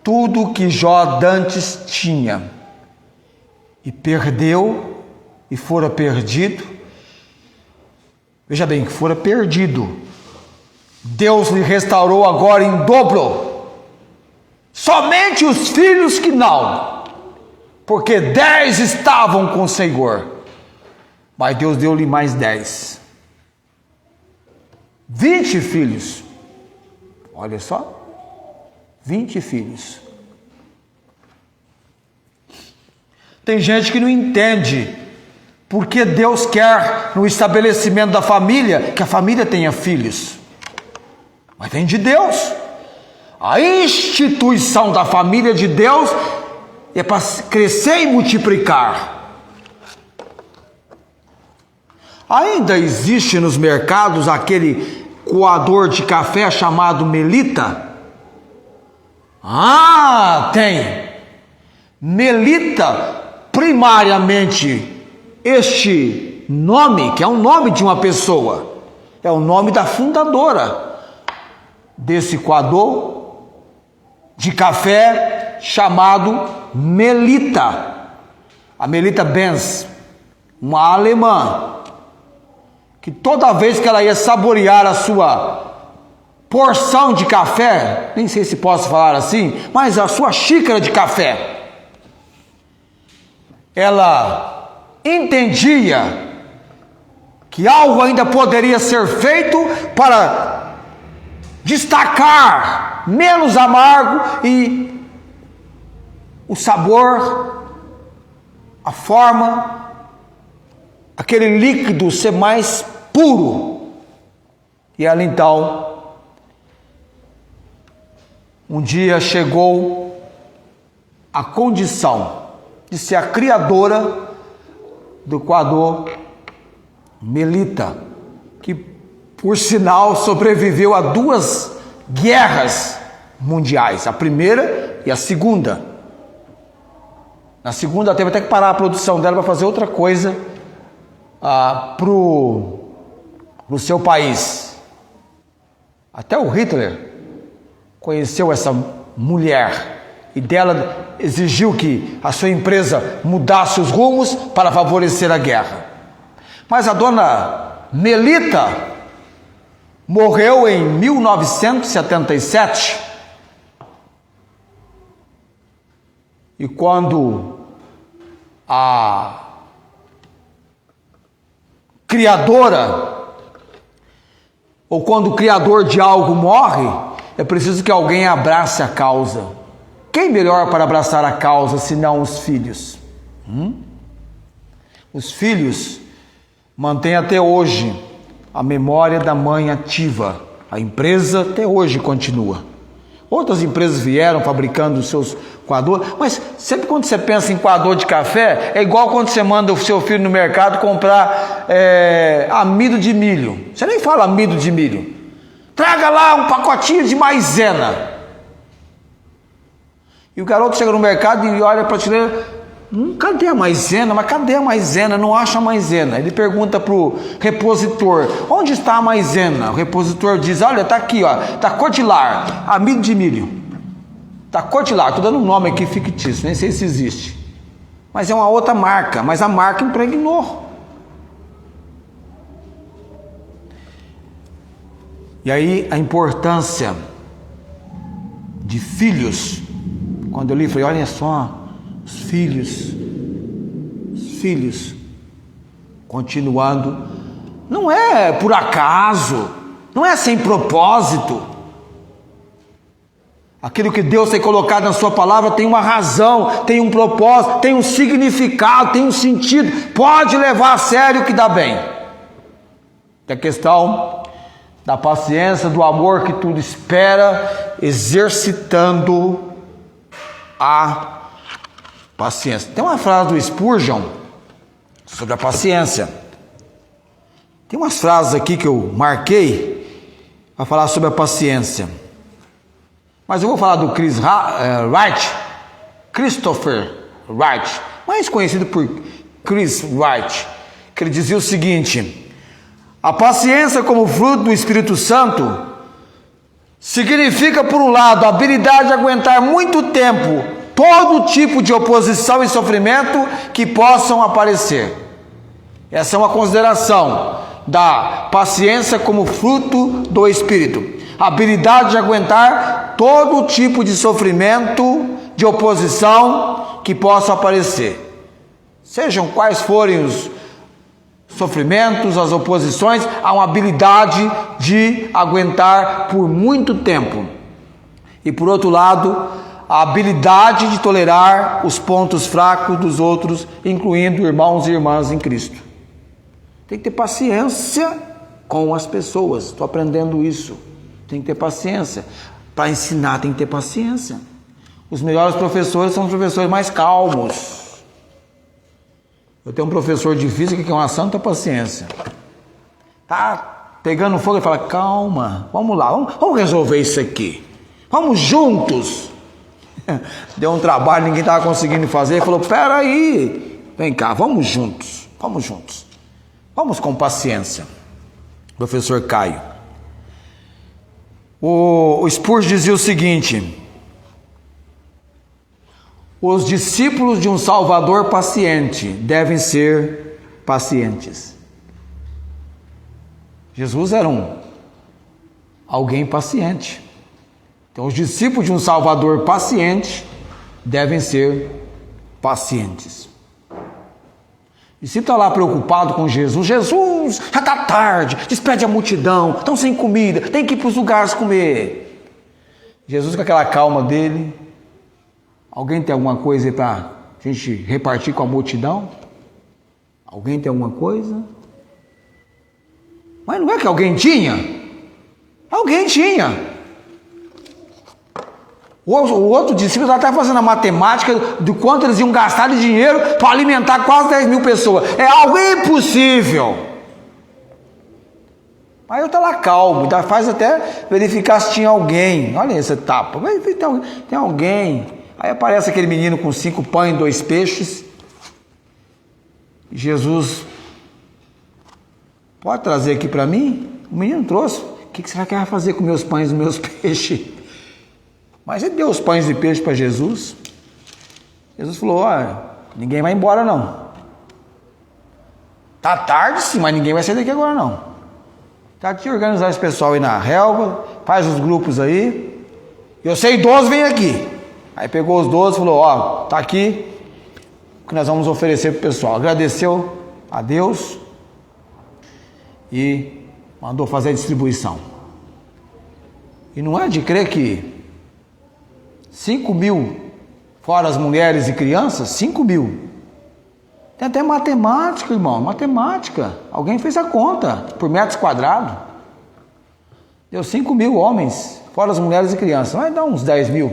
Tudo que Jó dantes tinha e perdeu e fora perdido, veja bem, que fora perdido, Deus lhe restaurou agora em dobro. Somente os filhos que não, porque 10 estavam com o Senhor, mas Deus deu-lhe mais 10. 20 filhos, olha só, 20 filhos. Tem gente que não entende porque Deus quer no estabelecimento da família que a família tenha filhos, mas vem de Deus. A instituição da família de Deus é para crescer e multiplicar. Ainda existe nos mercados aquele coador de café chamado Melita? Ah, tem. Melita, primariamente, este nome, que é um nome de uma pessoa, é o nome da fundadora desse coador de café chamado Melita. A Melita Benz, uma alemã, que toda vez que ela ia saborear a sua porção de café, nem sei se posso falar assim, mas a sua xícara de café, ela entendia que algo ainda poderia ser feito para destacar menos amargo e o sabor, a forma, aquele líquido ser mais puro. E ela então, um dia chegou à condição de ser a criadora do coador Melita, que por sinal sobreviveu a 2 guerras mundiais, a primeira e a segunda. Na segunda teve até que parar a produção dela para fazer outra coisa pro seu país. Até o Hitler conheceu essa mulher e dela exigiu que a sua empresa mudasse os rumos para favorecer a guerra. Mas a dona Melita morreu em 1977 e quando a criadora ou quando o criador de algo morre, é preciso que alguém abrace a causa. Quem melhor para abraçar a causa senão os filhos? Os filhos mantêm até hoje a memória da mãe ativa. A empresa até hoje continua. Outras empresas vieram fabricando os seus coadores, mas sempre quando você pensa em coador de café, é igual quando você manda o seu filho no mercado comprar amido de milho. Você nem fala amido de milho. Traga lá um pacotinho de maisena. E o garoto chega no mercado e olha para a prateleira, cadê a maisena? Mas cadê a maisena? Não acha a maisena. Ele pergunta para o repositor, onde está a maisena? O repositor diz, olha, está aqui, ó, está Cordilar, amido de milho. Está Cordilar, estou dando um nome aqui fictício, nem sei se existe. Mas é uma outra marca, mas a marca impregnou. E aí a importância de filhos, quando eu li, falei, olha só, os filhos, continuando, não é por acaso, não é sem propósito. Aquilo que Deus tem colocado na sua palavra tem uma razão, tem um propósito, tem um significado, tem um sentido, pode levar a sério o que dá bem. É a questão da paciência, do amor que tudo espera, exercitando a paciência. Tem uma frase do Spurgeon sobre a paciência. Tem umas frases aqui que eu marquei para falar sobre a paciência. Mas eu vou falar do Christopher Wright, mais conhecido por Chris Wright, que ele dizia o seguinte: a paciência como fruto do Espírito Santo significa, por um lado, a habilidade de aguentar muito tempo todo tipo de oposição e sofrimento que possam aparecer. Essa é uma consideração da paciência como fruto do Espírito. A habilidade de aguentar todo tipo de sofrimento, de oposição que possam aparecer. Sejam quais forem os sofrimentos, as oposições, há uma habilidade de aguentar por muito tempo. E por outro lado, a habilidade de tolerar os pontos fracos dos outros, incluindo irmãos e irmãs em Cristo. Tem que ter paciência com as pessoas. Estou aprendendo isso. Tem que ter paciência. Para ensinar tem que ter paciência. Os melhores professores são os professores mais calmos. Eu tenho um professor de física que é uma santa paciência. Tá pegando fogo e fala, calma, vamos lá, vamos resolver isso aqui. Vamos juntos. Deu um trabalho, ninguém estava conseguindo fazer. Ele falou, peraí, vem cá, vamos juntos. Vamos com paciência. Professor Caio. O Spurgeon dizia o seguinte: os discípulos de um Salvador paciente devem ser pacientes. Jesus era alguém paciente. Então, os discípulos de um Salvador paciente devem ser pacientes. O discípulo está lá preocupado com Jesus. Jesus, já está tarde, despede a multidão, estão sem comida, tem que ir para os lugares comer. Jesus com aquela calma dele. Alguém tem alguma coisa aí para a gente repartir com a multidão? Alguém tem alguma coisa? Mas não é que alguém tinha? Alguém tinha. O outro discípulo está até fazendo a matemática do quanto eles iam gastar de dinheiro para alimentar quase 10 mil pessoas. É algo impossível. Aí eu tá lá calmo, faz até verificar se tinha alguém. Olha essa etapa, tem alguém. Aí aparece aquele menino com 5 pães e 2 peixes. Jesus, pode trazer aqui para mim? O menino trouxe. O que será que vai fazer com meus pães e meus peixes? Mas ele deu os pães e peixes para Jesus. Jesus falou, olha, ninguém vai embora não. Tá tarde sim, mas ninguém vai sair daqui agora não. Tá aqui organizar esse pessoal aí na relva, faz os grupos aí. Eu sei 12 vem aqui. Aí pegou os 12 e falou, ó, tá aqui o que nós vamos oferecer pro pessoal. Agradeceu a Deus e mandou fazer a distribuição. E não é de crer que 5.000, fora as mulheres e crianças, 5.000. Tem até matemática, irmão, matemática. Alguém fez a conta por metros quadrados. Deu 5.000 homens, fora as mulheres e crianças. Vai dar uns 10.000.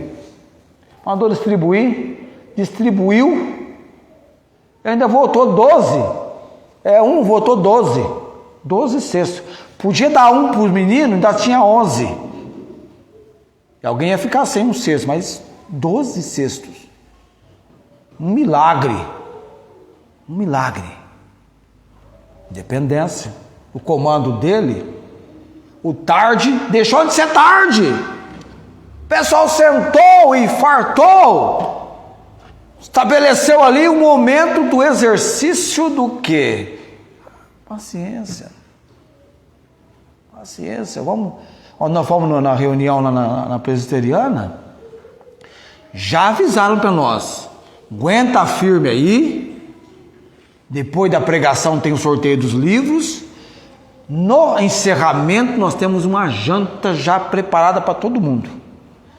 Mandou distribuir, distribuiu. Ainda votou 12. Um votou 12. 12 cestos. Podia dar um para os meninos, ainda tinha 11. E alguém ia ficar sem um cesto, mas 12 cestos. Um milagre. Um milagre. Dependência. O comando dele, o tarde, deixou de ser tarde. O pessoal sentou e fartou. Estabeleceu ali o momento do exercício do quê? Paciência. Paciência. Nós fomos na reunião na presbiteriana. Já avisaram para nós. Aguenta firme aí. Depois da pregação tem o sorteio dos livros. No encerramento nós temos uma janta já preparada para todo mundo.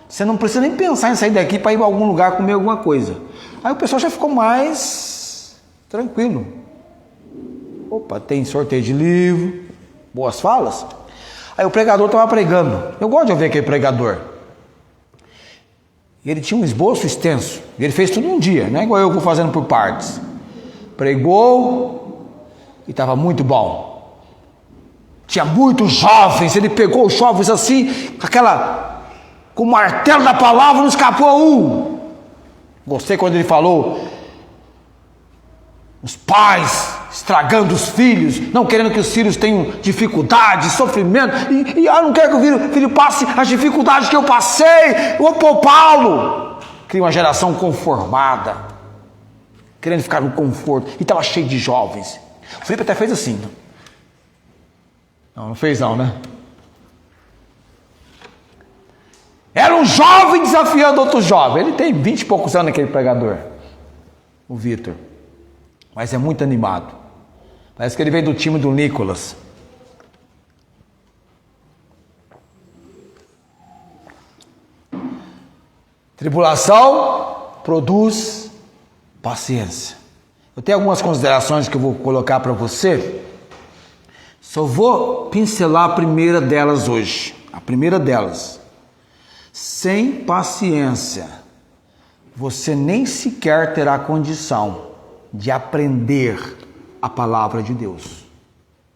Você não precisa nem pensar em sair daqui para ir a algum lugar comer alguma coisa. Aí o pessoal já ficou mais tranquilo. Opa, tem sorteio de livro, boas falas. Aí o pregador estava pregando. Eu gosto de ouvir aquele pregador. E ele tinha um esboço extenso. Ele fez tudo um dia, não é igual eu vou fazendo por partes. Pregou e estava muito bom. Tinha muitos jovens. Ele pegou os jovens assim, com o martelo da palavra, não escapou um. Gostei quando ele falou: os pais estragando os filhos, não querendo que os filhos tenham dificuldade, sofrimento, e eu não quero que o filho passe as dificuldades que eu passei. Ô Paulo, cria uma geração conformada, querendo ficar no conforto, e estava cheio de jovens. O Felipe até fez assim. Não fez não, né? Era um jovem desafiando outro jovem. Ele tem 20 e poucos anos, aquele pregador, o Vitor, mas é muito animado. Parece que ele veio do time do Nicolas. Tribulação produz paciência. Eu tenho algumas considerações que eu vou colocar para você. Só vou pincelar a primeira delas hoje. A primeira delas. Sem paciência, você nem sequer terá condição de aprender a palavra de Deus.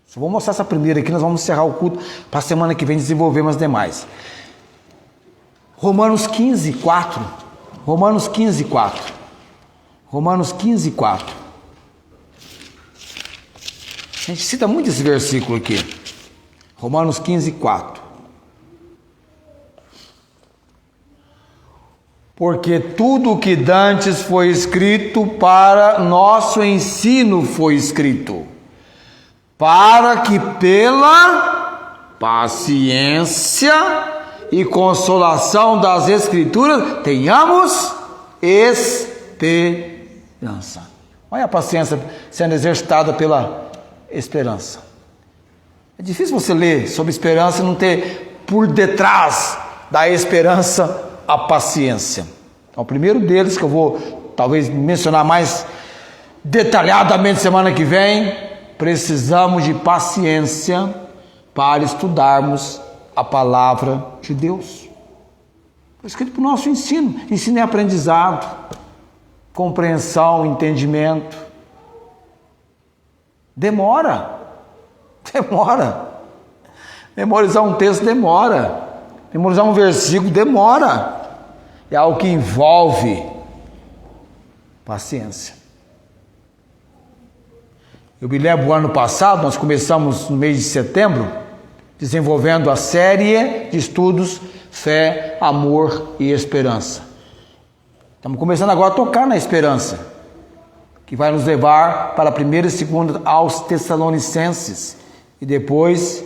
Só vou mostrar essa primeira aqui, nós vamos encerrar o culto para a semana que vem desenvolver as demais. Romanos 15, 4. Romanos 15, 4. Romanos 15, 4. A gente cita muito esse versículo aqui. Romanos 15, 4. Porque tudo o que dantes foi escrito para nosso ensino foi escrito, para que pela paciência e consolação das Escrituras tenhamos esperança. Olha a paciência sendo exercitada pela esperança. É difícil você ler sobre esperança e não ter por detrás da esperança a paciência. Então, o primeiro deles, que eu vou talvez mencionar mais detalhadamente semana que vem, precisamos de paciência para estudarmos a palavra de Deus. Foi escrito para o nosso ensino. Ensino é aprendizado, compreensão, entendimento. Demora. Memorizar um texto demora. Memorizar um versículo demora. É algo que envolve paciência. Eu me lembro, o ano passado, nós começamos no mês de setembro, desenvolvendo a série de estudos Fé, Amor e Esperança. Estamos começando agora a tocar na esperança, que vai nos levar para a 1ª e 2ª aos Tessalonicenses, e depois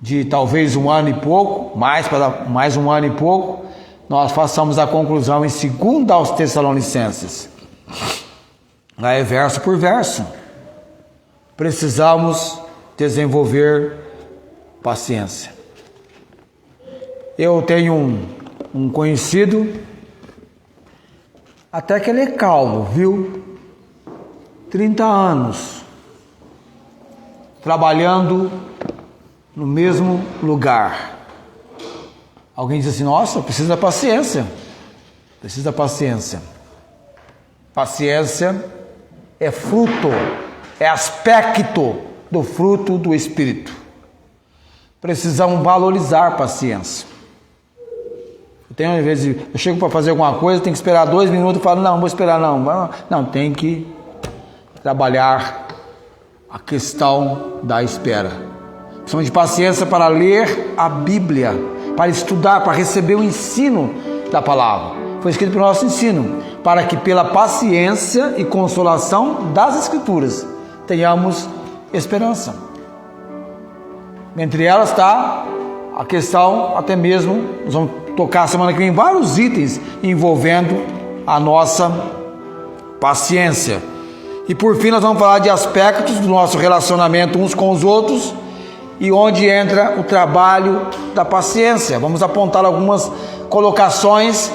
de talvez um ano e pouco, mais um ano e pouco, nós façamos a conclusão em 2ª aos Tessalonicenses. Lá é verso por verso. Precisamos desenvolver paciência. Eu tenho um conhecido, até que ele é calmo, viu? 30 anos, trabalhando no mesmo lugar. Alguém diz assim, nossa, precisa paciência. Precisa paciência. Paciência é fruto, é aspecto do fruto do Espírito. Precisamos valorizar a paciência. Às vezes, eu chego para fazer alguma coisa, tenho que esperar 2 minutos e falo, não, vou esperar não. Não, tem que trabalhar a questão da espera. Precisamos de paciência para ler a Bíblia, para estudar, para receber o ensino da palavra. Foi escrito para o nosso ensino, para que pela paciência e consolação das Escrituras tenhamos esperança. Entre elas está a questão, até mesmo, nós vamos tocar semana que vem vários itens envolvendo a nossa paciência. E por fim nós vamos falar de aspectos do nosso relacionamento uns com os outros e onde entra o trabalho da paciência. Vamos apontar algumas colocações,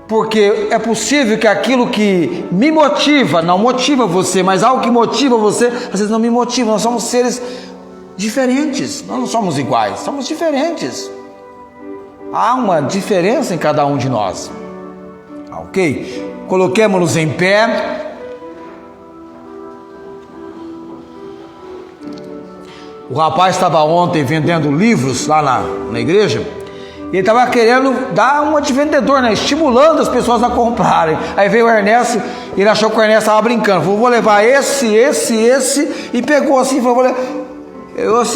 porque é possível que aquilo que me motiva, não motiva você, mas algo que motiva você, às vezes não me motiva. Nós somos seres diferentes, nós não somos iguais, somos diferentes. Há uma diferença em cada um de nós. Ok? Coloquemos-nos em pé. O rapaz estava ontem vendendo livros lá na igreja. E ele estava querendo dar uma de vendedor, né? Estimulando as pessoas a comprarem. Aí veio o Ernesto, e ele achou que o Ernesto estava brincando. Falou, vou levar esse, e pegou assim,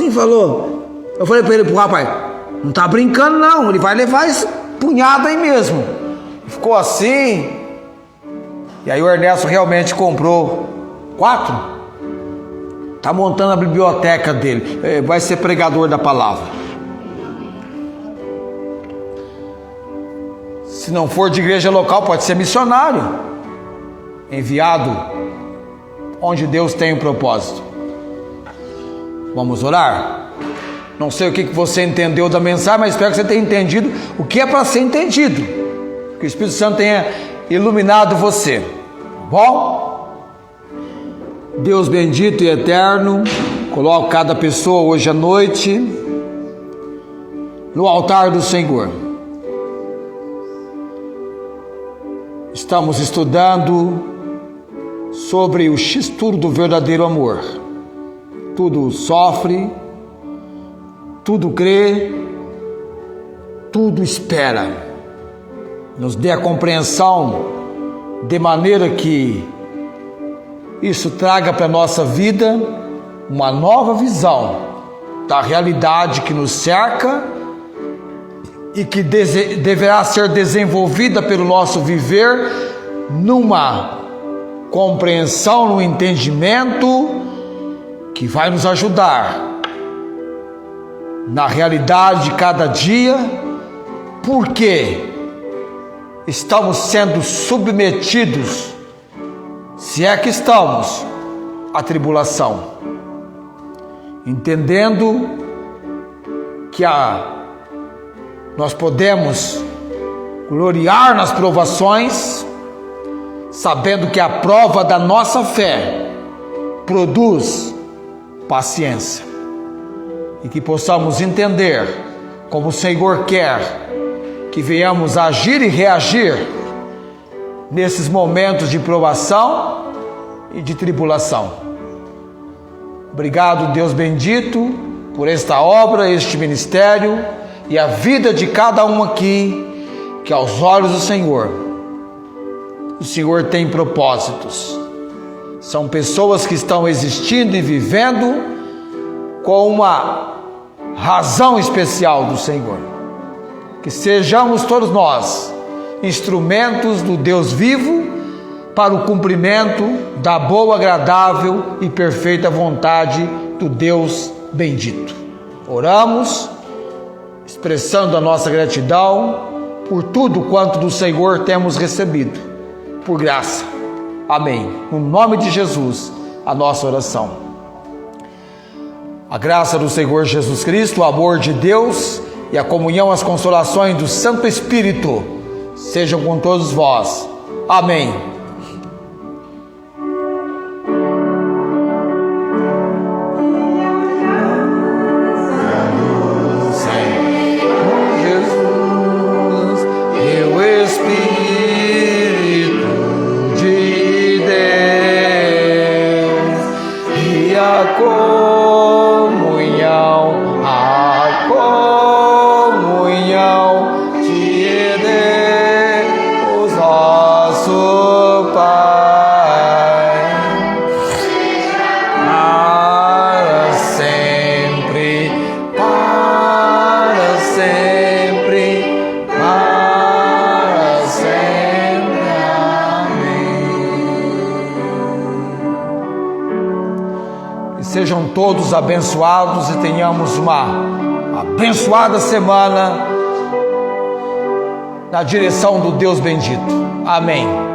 falou, eu falei para ele, pro rapaz, não está brincando não, ele vai levar esse punhado aí mesmo. Ficou assim, e aí o Ernesto realmente comprou 4. Está montando a biblioteca dele, vai ser pregador da palavra. Se não for de igreja local, pode ser missionário, enviado onde Deus tem um propósito. Vamos orar? Não sei o que você entendeu da mensagem, mas espero que você tenha entendido o que é para ser entendido, que o Espírito Santo tenha iluminado você. Bom? Deus bendito e eterno, coloco cada pessoa hoje à noite no altar do Senhor. Estamos estudando sobre o X-Tudo do verdadeiro amor. Tudo sofre, tudo crê, tudo espera. Nos dê a compreensão de maneira que isso traga para a nossa vida uma nova visão da realidade que nos cerca e que deverá ser desenvolvida pelo nosso viver numa compreensão, num entendimento que vai nos ajudar na realidade de cada dia, porque estamos sendo submetidos, se é que estamos, à tribulação, entendendo que nós podemos gloriar nas provações, sabendo que a prova da nossa fé produz paciência, e que possamos entender como o Senhor quer que venhamos agir e reagir nesses momentos de provação e de tribulação. Obrigado, Deus bendito, por esta obra, este ministério e a vida de cada um aqui, que aos olhos do Senhor, o Senhor tem propósitos. São pessoas que estão existindo e vivendo com uma razão especial do Senhor. Que sejamos todos nós instrumentos do Deus vivo para o cumprimento da boa, agradável e perfeita vontade do Deus bendito. Oramos, expressando a nossa gratidão por tudo quanto do Senhor temos recebido, por graça. Amém. No nome de Jesus, a nossa oração. A graça do Senhor Jesus Cristo, o amor de Deus e a comunhão, as consolações do Santo Espírito sejam com todos vós. Amém. Sejam todos abençoados e tenhamos uma abençoada semana na direção do Deus bendito. Amém.